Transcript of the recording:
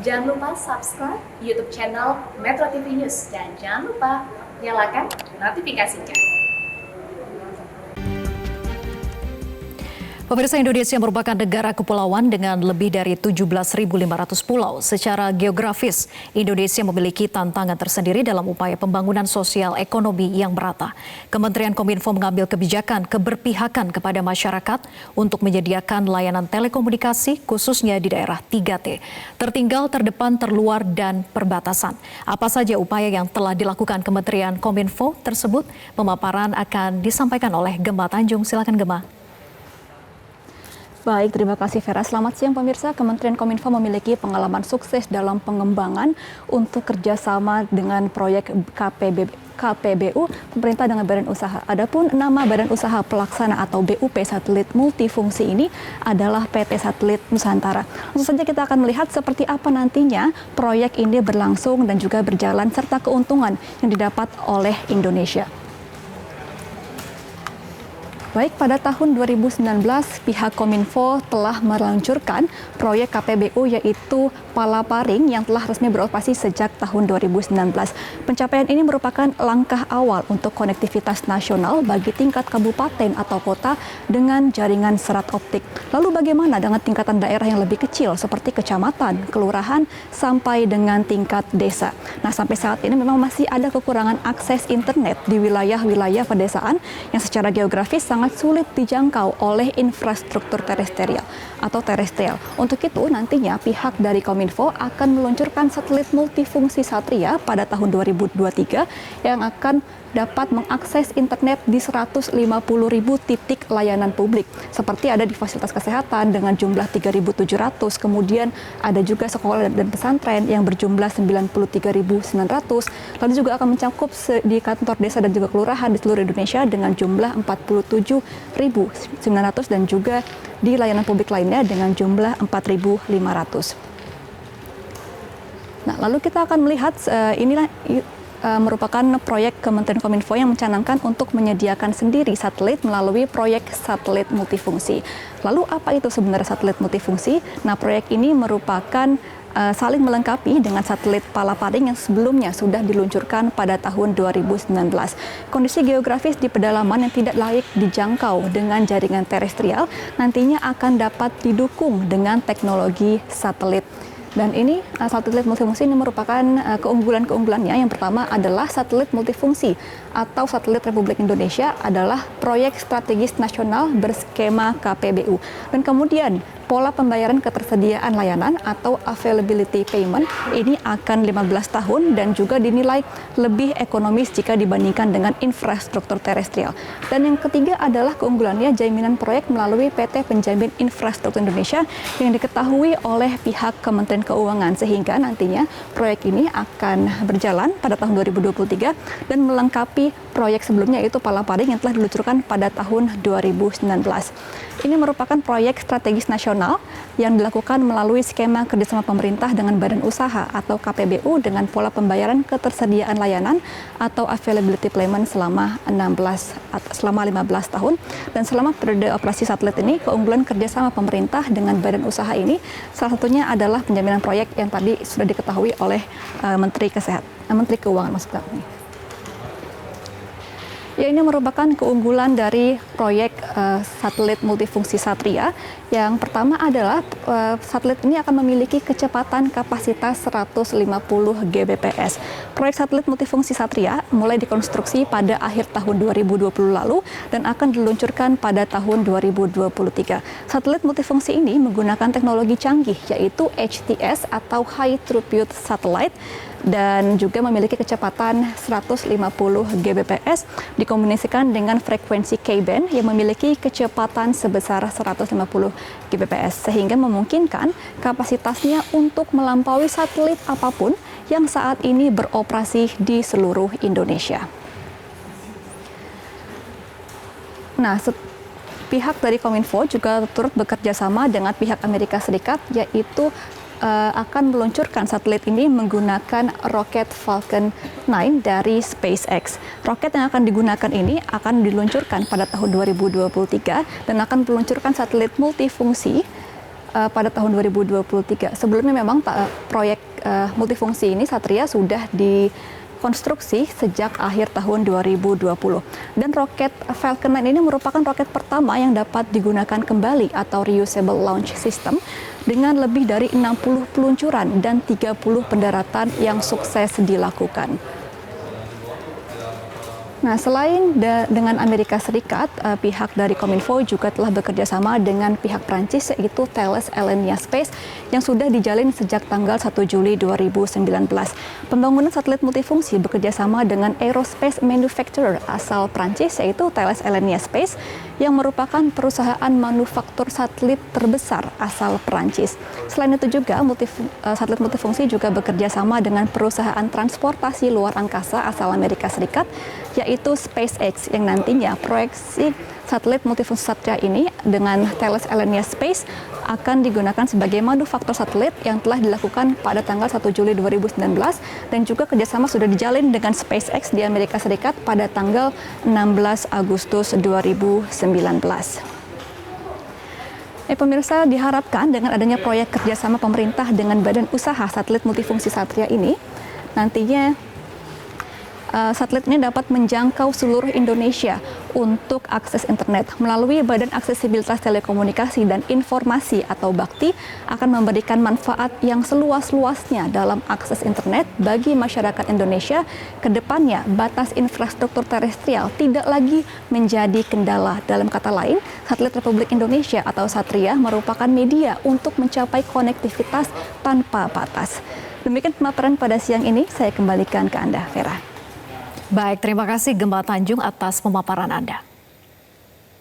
Jangan lupa subscribe YouTube channel Metro TV News dan jangan lupa nyalakan notifikasinya. Pemirsa, Indonesia merupakan negara kepulauan dengan lebih dari 17.500 pulau. Secara geografis, Indonesia memiliki tantangan tersendiri dalam upaya pembangunan sosial ekonomi yang merata. Kementerian Kominfo mengambil kebijakan keberpihakan kepada masyarakat untuk menyediakan layanan telekomunikasi khususnya di daerah 3T. Tertinggal, terdepan, terluar, dan perbatasan. Apa saja upaya yang telah dilakukan Kementerian Kominfo tersebut? Pemaparan akan disampaikan oleh Gemma Tanjung. Silakan Gemma. Baik, terima kasih Vera. Selamat siang pemirsa. Kementerian Kominfo memiliki pengalaman sukses dalam pengembangan untuk kerjasama dengan proyek KPBU, pemerintah dengan badan usaha. Adapun nama badan usaha pelaksana atau BUP Satelit Multifungsi ini adalah PT Satelit Nusantara. Langsung saja kita akan melihat seperti apa nantinya proyek ini berlangsung dan juga berjalan serta keuntungan yang didapat oleh Indonesia. Baik, pada tahun 2019 pihak Kominfo telah meluncurkan proyek KPBU yaitu Palaparing yang telah resmi beroperasi sejak tahun 2019. Pencapaian ini merupakan langkah awal untuk konektivitas nasional bagi tingkat kabupaten atau kota dengan jaringan serat optik. Lalu bagaimana dengan tingkatan daerah yang lebih kecil seperti kecamatan, kelurahan, sampai dengan tingkat desa? Nah, sampai saat ini memang masih ada kekurangan akses internet di wilayah-wilayah pedesaan yang secara geografis sangat sulit dijangkau oleh infrastruktur terestrial atau terestrial. Untuk itu nantinya pihak dari Kominfo akan meluncurkan satelit multifungsi Satria pada tahun 2023 yang akan dapat mengakses internet di 150.000 titik layanan publik. Seperti ada di fasilitas kesehatan dengan jumlah 3.700, kemudian ada juga sekolah dan pesantren yang berjumlah 93.900, lalu juga akan mencakup di kantor desa dan juga kelurahan di seluruh Indonesia dengan jumlah 47.900 dan juga di layanan publik lainnya dengan jumlah 4.500. Nah, lalu kita akan melihat inilah merupakan proyek Kementerian Kominfo yang mencanangkan untuk menyediakan sendiri satelit melalui proyek satelit multifungsi. Lalu apa itu sebenarnya satelit multifungsi? Nah, proyek ini merupakan saling melengkapi dengan satelit Palaparing yang sebelumnya sudah diluncurkan pada tahun 2019. Kondisi geografis di pedalaman yang tidak layak dijangkau dengan jaringan terestrial nantinya akan dapat didukung dengan teknologi satelit. Dan ini satelit multifungsi ini merupakan keunggulan-keunggulannya. Yang pertama adalah satelit multifungsi atau satelit Republik Indonesia adalah proyek strategis nasional berskema KPBU. Dan kemudian pola pembayaran ketersediaan layanan atau availability payment ini akan 15 tahun dan juga dinilai lebih ekonomis jika dibandingkan dengan infrastruktur terestrial. Dan yang ketiga adalah keunggulannya jaminan proyek melalui PT Penjamin Infrastruktur Indonesia yang diketahui oleh pihak Kementerian Keuangan, sehingga nantinya proyek ini akan berjalan pada tahun 2023 dan melengkapi proyek sebelumnya yaitu Palaparing yang telah diluncurkan pada tahun 2019. Ini merupakan proyek strategis nasional yang dilakukan melalui skema kerjasama pemerintah dengan badan usaha atau KPBU dengan pola pembayaran ketersediaan layanan atau availability payment selama 15 tahun. Dan selama periode operasi satelit ini, keunggulan kerjasama pemerintah dengan badan usaha ini salah satunya adalah penjaminan proyek yang tadi sudah diketahui oleh Menteri Keuangan maksud kami. Ya, ini merupakan keunggulan dari proyek satelit multifungsi Satria. Yang pertama adalah satelit ini akan memiliki kecepatan kapasitas 150 Gbps. Proyek satelit multifungsi Satria mulai dikonstruksi pada akhir tahun 2020 lalu dan akan diluncurkan pada tahun 2023. Satelit multifungsi ini menggunakan teknologi canggih yaitu HTS atau High Throughput Satellite dan juga memiliki kecepatan 150 Gbps dikombinasikan dengan frekuensi K-band yang memiliki kecepatan sebesar 150 Gbps sehingga memungkinkan kapasitasnya untuk melampaui satelit apapun yang saat ini beroperasi di seluruh Indonesia. Nah, pihak dari Kominfo juga turut bekerja sama dengan pihak Amerika Serikat yaitu akan meluncurkan satelit ini menggunakan roket Falcon 9 dari SpaceX. Roket yang akan digunakan ini akan diluncurkan pada tahun 2023 dan akan meluncurkan satelit multifungsi pada tahun 2023. Sebelumnya memang proyek multifungsi ini Satria sudah dikonstruksi sejak akhir tahun 2020. Dan roket Falcon 9 ini merupakan roket pertama yang dapat digunakan kembali atau reusable launch system dengan lebih dari 60 peluncuran dan 30 pendaratan yang sukses dilakukan. Nah, selain dengan Amerika Serikat, pihak dari Kominfo juga telah bekerja sama dengan pihak Prancis, yaitu Thales Alenia Space, yang sudah dijalin sejak tanggal 1 Juli 2019. Pembangunan satelit multifungsi bekerja sama dengan aerospace manufacturer asal Prancis, yaitu Thales Alenia Space, yang merupakan perusahaan manufaktur satelit terbesar asal Prancis. Selain itu juga, satelit multifungsi juga bekerja sama dengan perusahaan transportasi luar angkasa asal Amerika Serikat, yaitu SpaceX, yang nantinya proyeksi satelit multifungsi Satria ini dengan Thales Alenia Space akan digunakan sebagai manufaktur satelit yang telah dilakukan pada tanggal 1 Juli 2019 dan juga kerjasama sudah dijalin dengan SpaceX di Amerika Serikat pada tanggal 16 Agustus 2019. Pemirsa, diharapkan dengan adanya proyek kerjasama pemerintah dengan Badan Usaha Satelit Multifungsi Satria ini, nantinya satelit ini dapat menjangkau seluruh Indonesia untuk akses internet. Melalui Badan Aksesibilitas Telekomunikasi dan Informasi atau BAKTI akan memberikan manfaat yang seluas-luasnya dalam akses internet bagi masyarakat Indonesia. Kedepannya, batas infrastruktur terestrial tidak lagi menjadi kendala. Dalam kata lain, satelit Republik Indonesia atau Satria merupakan media untuk mencapai konektivitas tanpa batas. Demikian pemaparan pada siang ini, saya kembalikan ke Anda, Vera. Baik, terima kasih Gemma Tanjung atas pemaparan Anda.